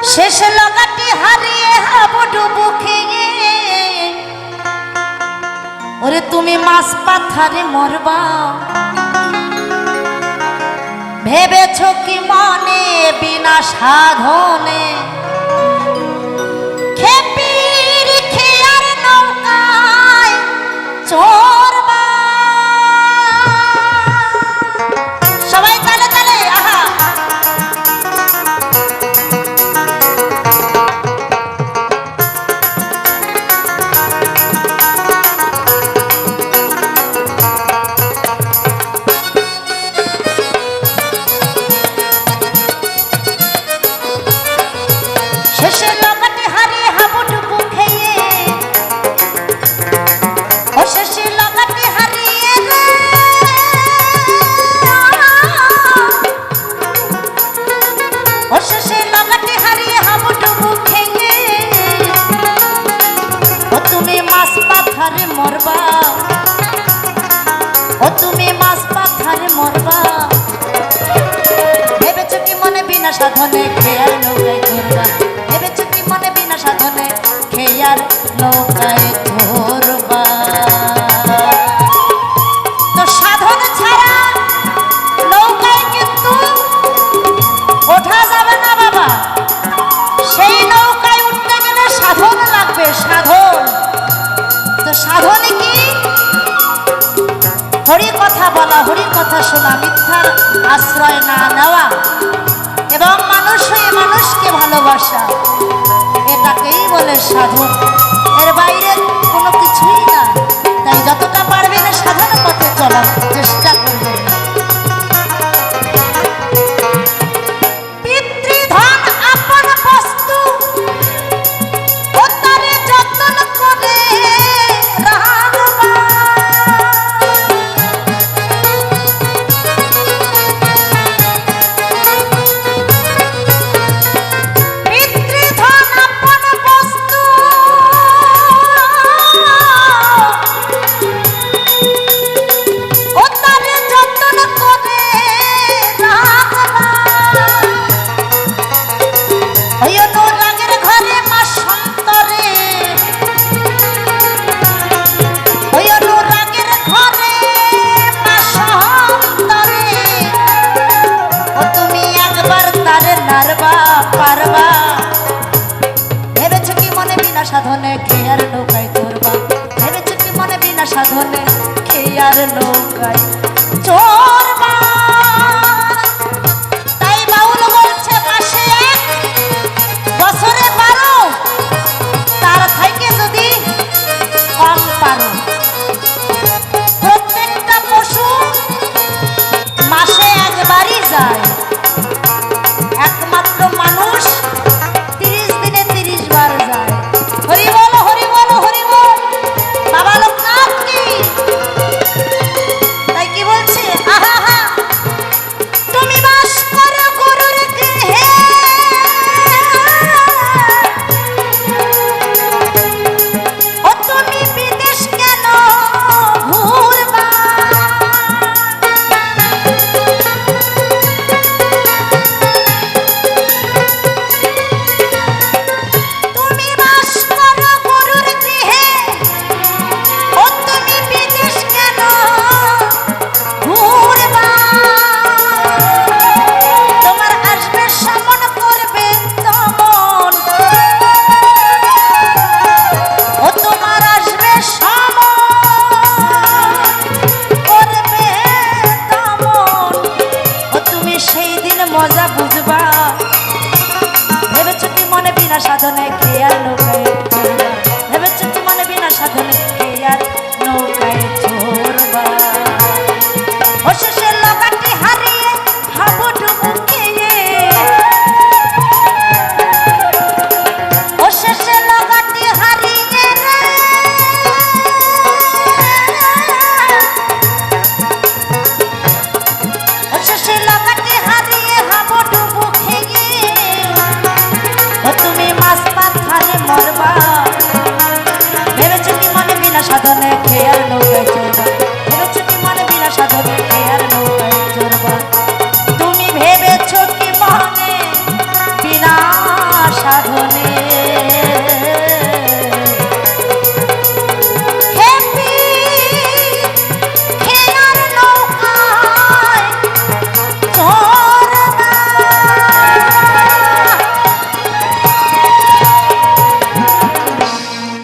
শেষ লাগাটি হারিয়ে হাবুডুবু খেয়ে ওরে তুমি মাছ পাথারে মরবা ভেবেছ কি মনে বিনা সাধনে খেপির খেয়ার নৌকায় চড়বা সবাই তালে তালে আহা শেষে লাগাটি হারিয়ে হাবুডুবু খেয়ে ও শেষে লাগাটি হারিয়ে রে ও শেষে লাগাটি হারিয়ে হাবুডুবু খেয়ে ও তুমি মাছ পাথারে মরবা ও তুমি মাছ পাথারে মরবা ভেবেছ কি মনে বিনা সাধনে খেয়ার নৌকায় চড়বা ভেবেছ কি মনে বিনা সাধনে খেয়ার নৌকায় চড়বা তো সাধন ছাড়া নৌকায় কিন্তু ওঠা যাবে না বাবা সেই নৌকায় উঠতে গেলে সাধন লাগবে সাধন তো সাধনে কি হরি কথা বলা হরি কথা শোনা মিথ্যার আশ্রয় না নেওয়া এবং মানুষ হয়ে মানুষকে ভালোবাসা এটাকেই বলে সাধন এর বাইরে কোনো কিছুই না তাই যতটা পারবেন সাধন পথে চলার চেষ্টা করবেন পিতৃধন আপন বস্তু ও তারে যত্ন করে রাখবা সাধনে খেয়ার নৌকায় চড়বা ভেবেছ কি মনে বিনা সাধনে খেয়ার নৌকায় চড়